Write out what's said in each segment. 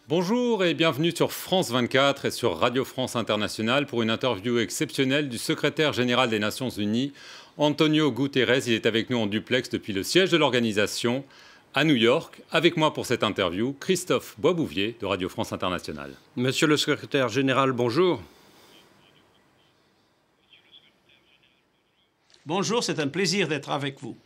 Bonjour et bienvenue sur France 24 et sur Radio France Internationale pour une interview exceptionnelle du secrétaire général des Nations Unies, Antonio Guterres. Il est avec nous en duplex depuis le siège de l'organisation à New York. Avec moi pour cette interview, Christophe Boisbouvier de Radio France Internationale. Monsieur le secrétaire général, bonjour. Bonjour, c'est un plaisir d'être avec vous.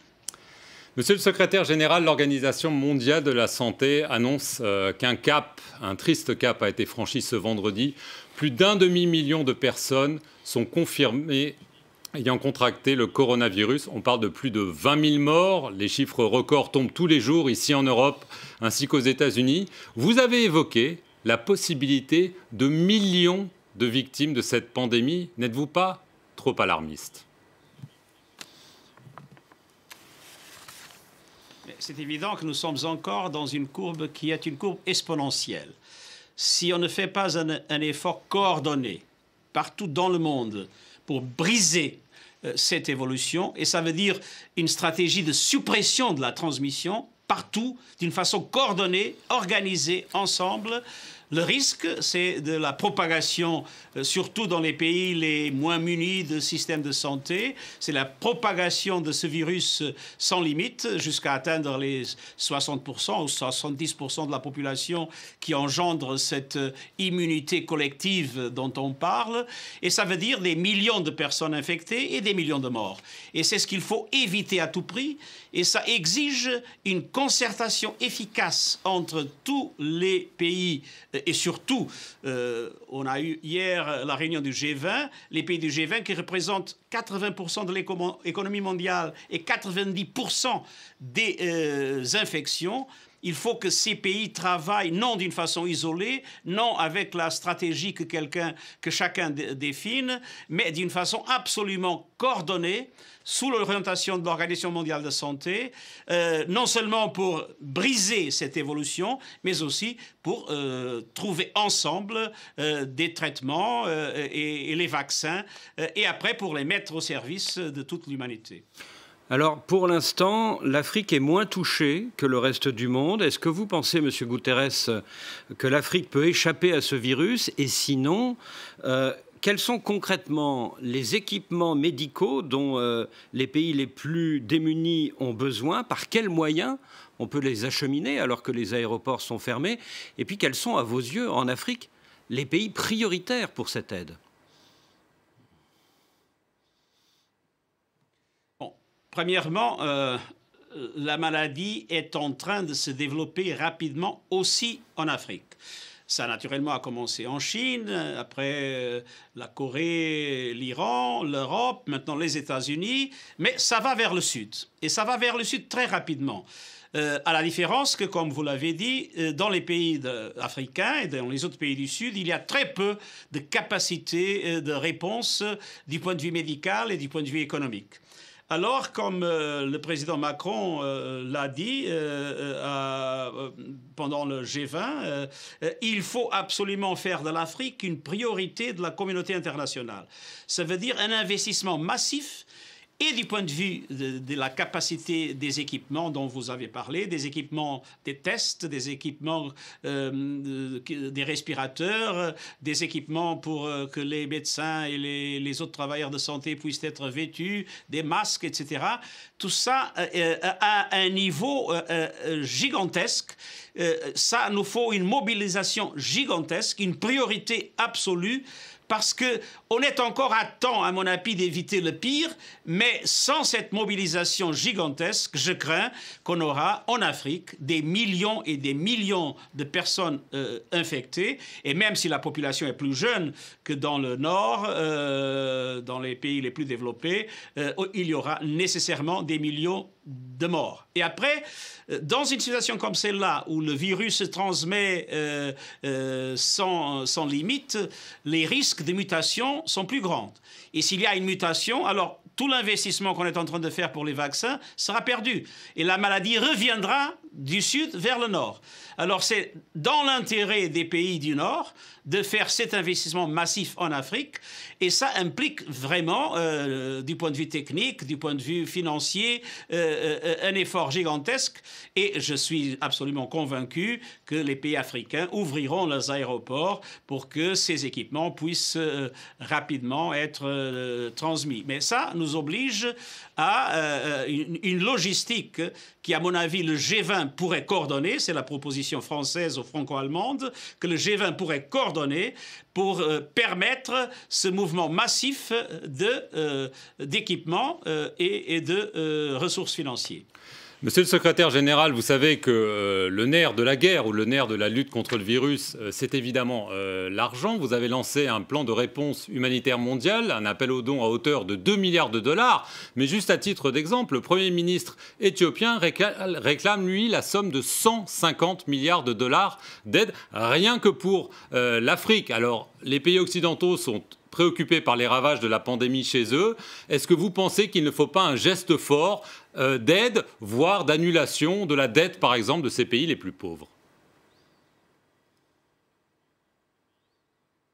Monsieur le secrétaire général, l'Organisation mondiale de la santé annonce qu'un cap, un triste cap a été franchi ce vendredi. Plus d'un demi-million de personnes sont confirmées ayant contracté le coronavirus. On parle de plus de 20 000 morts. Les chiffres records tombent tous les jours ici en Europe ainsi qu'aux États-Unis. Vous avez évoqué la possibilité de millions de victimes de cette pandémie. N'êtes-vous pas trop alarmiste ? C'est évident que nous sommes encore dans une courbe qui est une courbe exponentielle. Si on ne fait pas un effort coordonné partout dans le monde pour briser cette évolution, et ça veut dire une stratégie de suppression de la transmission partout, d'une façon coordonnée, organisée, ensemble, le risque, c'est de la propagation, surtout dans les pays les moins munis de systèmes de santé. C'est la propagation de ce virus sans limite, jusqu'à atteindre les 60% ou 70% de la population qui engendre cette immunité collective dont on parle. Et ça veut dire des millions de personnes infectées et des millions de morts. Et c'est ce qu'il faut éviter à tout prix. Et ça exige une concertation efficace entre tous les pays. Et surtout, on a eu hier la réunion du G20, les pays du G20 qui représentent 80% de l'économie mondiale et 90% des infections. Il faut que ces pays travaillent non d'une façon isolée, non avec la stratégie que chacun définit, mais d'une façon absolument coordonnée, sous l'orientation de l'Organisation mondiale de la santé, non seulement pour briser cette évolution, mais aussi pour trouver ensemble des traitements et les vaccins, et après pour les mettre au service de toute l'humanité. Alors, pour l'instant, l'Afrique est moins touchée que le reste du monde. Est-ce que vous pensez, Monsieur Guterres, que l'Afrique peut échapper à ce virus? Et sinon, quels sont concrètement les équipements médicaux dont les pays les plus démunis ont besoin? Par quels moyens on peut les acheminer alors que les aéroports sont fermés? Et puis, quels sont, à vos yeux, en Afrique, les pays prioritaires pour cette aide? Premièrement, la maladie est en train de se développer rapidement aussi en Afrique. Ça, naturellement, a commencé en Chine, après la Corée, l'Iran, l'Europe, maintenant les États-Unis, mais ça va vers le sud. Et ça va vers le sud très rapidement. À la différence que, comme vous l'avez dit, dans les pays africains et dans les autres pays du Sud, il y a très peu de capacité de réponse du point de vue médical et du point de vue économique. Alors, comme le président Macron l'a dit pendant le G20, il faut absolument faire de l'Afrique une priorité de la communauté internationale. Ça veut dire un investissement massif et du point de vue de la capacité des équipements dont vous avez parlé, des équipements, des tests, des équipements des respirateurs, des équipements pour que les médecins et les autres travailleurs de santé puissent être vêtus, des masques, etc. Tout ça à un niveau gigantesque. Ça nous faut une mobilisation gigantesque, une priorité absolue, parce qu'on est encore à temps, à mon avis, d'éviter le pire, mais sans cette mobilisation gigantesque, je crains qu'on aura en Afrique des millions et des millions de personnes infectées, et même si la population est plus jeune que dans le Nord, dans les pays les plus développés, il y aura nécessairement des millions de morts. Et après, dans une situation comme celle-là, où le virus se transmet sans limite, les risques de mutation sont plus grands. Et s'il y a une mutation, alors tout l'investissement qu'on est en train de faire pour les vaccins sera perdu. Et la maladie reviendra du sud vers le nord. Alors c'est dans l'intérêt des pays du nord de faire cet investissement massif en Afrique, et ça implique vraiment, du point de vue technique, du point de vue financier, un effort gigantesque, et je suis absolument convaincu que les pays africains ouvriront leurs aéroports pour que ces équipements puissent rapidement être transmis. Mais ça nous oblige à une logistique qui, à mon avis, le G20 pourrait coordonner. C'est la proposition française ou franco-allemande que le G20 pourrait coordonner pour permettre ce mouvement massif d'équipements et de ressources financières. Monsieur le secrétaire général, vous savez que le nerf de la guerre ou le nerf de la lutte contre le virus, c'est évidemment l'argent. Vous avez lancé un plan de réponse humanitaire mondial, un appel aux dons à hauteur de 2 milliards de dollars. Mais juste à titre d'exemple, le Premier ministre éthiopien réclame, lui, la somme de 150 milliards de dollars d'aide, rien que pour l'Afrique. Alors, les pays occidentaux sont préoccupés par les ravages de la pandémie chez eux. Est-ce que vous pensez qu'il ne faut pas un geste fort d'aide, voire d'annulation de la dette, par exemple, de ces pays les plus pauvres?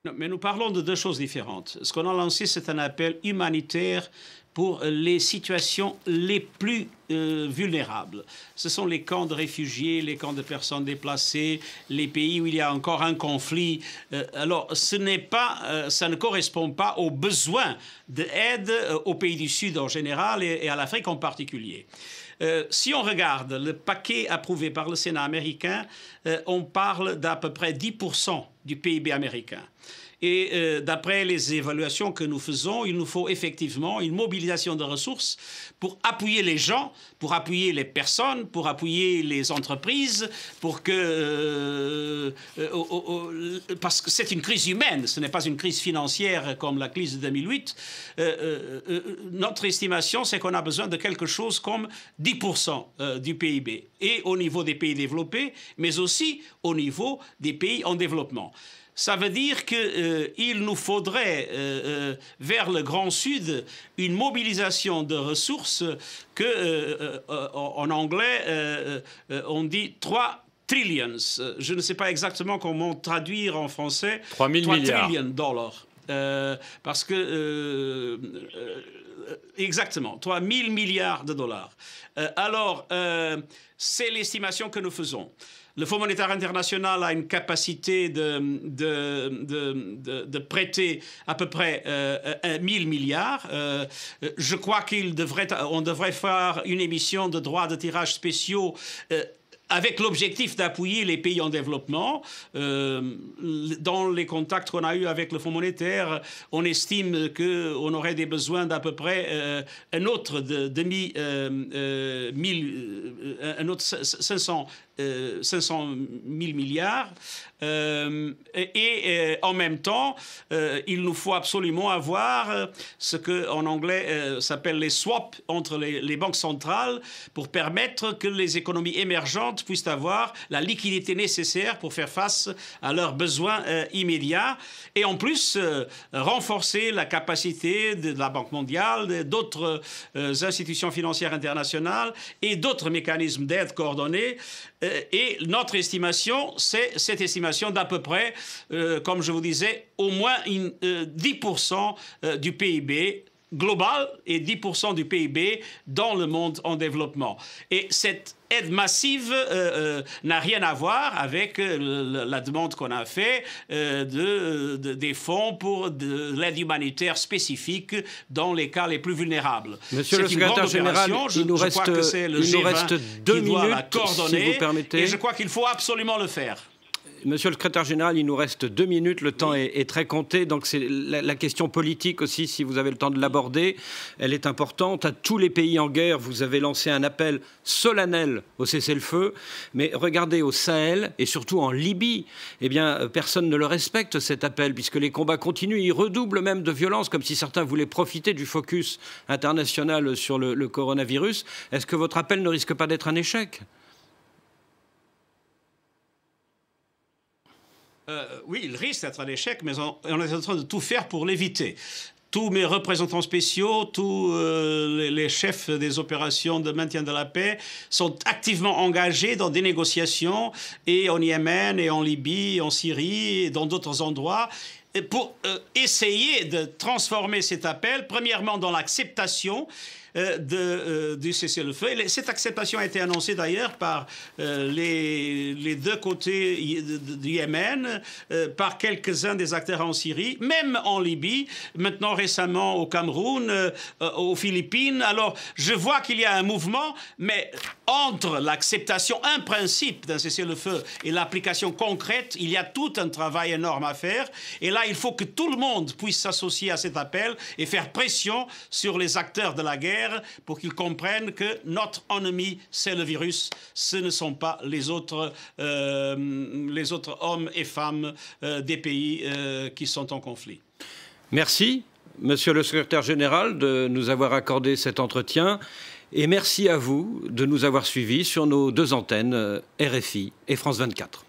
Non, mais nous parlons de deux choses différentes. Ce qu'on a lancé, c'est un appel humanitaire pour les situations les plus vulnérables. Ce sont les camps de réfugiés, les camps de personnes déplacées, les pays où il y a encore un conflit. Alors, ça ne correspond pas aux besoins d'aide aux pays du Sud en général et à l'Afrique en particulier. Si on regarde le paquet approuvé par le Sénat américain, on parle d'à peu près 10% du PIB américain. Et d'après les évaluations que nous faisons, il nous faut effectivement une mobilisation de ressources pour appuyer les gens, pour appuyer les personnes, pour appuyer les entreprises, pour que parce que c'est une crise humaine, ce n'est pas une crise financière comme la crise de 2008. Notre estimation, c'est qu'on a besoin de quelque chose comme 10% du PIB, et au niveau des pays développés, mais aussi au niveau des pays en développement. Ça veut dire qu'il nous faudrait, vers le Grand Sud, une mobilisation de ressources que, en anglais, on dit 3 trillions. Je ne sais pas exactement comment traduire en français. 3 000 milliards. Trillion dollars. Parce que... exactement, 3 000 milliards de dollars. Alors, c'est l'estimation que nous faisons. Le Fonds monétaire international a une capacité de prêter à peu près 1 000 milliards. Je crois on devrait faire une émission de droits de tirage spéciaux avec l'objectif d'appuyer les pays en développement. Dans les contacts qu'on a eus avec le Fonds monétaire, on estime qu'on aurait des besoins d'à peu près un autre 500 000 milliards. Et en même temps, il nous faut absolument avoir ce qu'en anglais s'appelle les swaps entre les banques centrales pour permettre que les économies émergentes puissent avoir la liquidité nécessaire pour faire face à leurs besoins immédiats. Et en plus, renforcer la capacité de la Banque mondiale, d'autres institutions financières internationales et d'autres mécanismes d'aide coordonnés. Et notre estimation, c'est cette estimation d'à peu près, comme je vous disais, au moins 10% du PIB global et 10% du PIB dans le monde en développement. Et cette aide massive n'a rien à voir avec la demande qu'on a faite des fonds pour de l'aide humanitaire spécifique dans les cas les plus vulnérables. Monsieur le secrétaire général, il nous reste 2 minutes, si vous permettez. Et je crois qu'il faut absolument le faire. Monsieur le secrétaire général, il nous reste 2 minutes, le temps est très compté, donc c'est la question politique aussi, si vous avez le temps de l'aborder, elle est importante. À tous les pays en guerre, vous avez lancé un appel solennel au cessez-le-feu, mais regardez au Sahel et surtout en Libye, eh bien, personne ne le respecte cet appel, puisque les combats continuent, ils redoublent même de violence, comme si certains voulaient profiter du focus international sur le coronavirus. Est-ce que votre appel ne risque pas d'être un échec ? Oui, il risque d'être un échec, mais on est en train de tout faire pour l'éviter. tous mes représentants spéciaux, tous les chefs des opérations de maintien de la paix sont activement engagés dans des négociations, et en Yémen, et en Libye, et en Syrie, et dans d'autres endroits, pour essayer de transformer cet appel, premièrement dans l'acceptation du cessez-le-feu. Et cette acceptation a été annoncée d'ailleurs par les deux côtés du Yémen, par quelques-uns des acteurs en Syrie, même en Libye, maintenant récemment au Cameroun, aux Philippines. Alors je vois qu'il y a un mouvement, mais entre l'acceptation, un principe d'un cessez-le-feu et l'application concrète, il y a tout un travail énorme à faire. Et là, il faut que tout le monde puisse s'associer à cet appel et faire pression sur les acteurs de la guerre pour qu'ils comprennent que notre ennemi, c'est le virus. Ce ne sont pas les autres hommes et femmes des pays qui sont en conflit. Merci, Monsieur le Secrétaire Général, de nous avoir accordé cet entretien. Et merci à vous de nous avoir suivis sur nos deux antennes, RFI et France 24.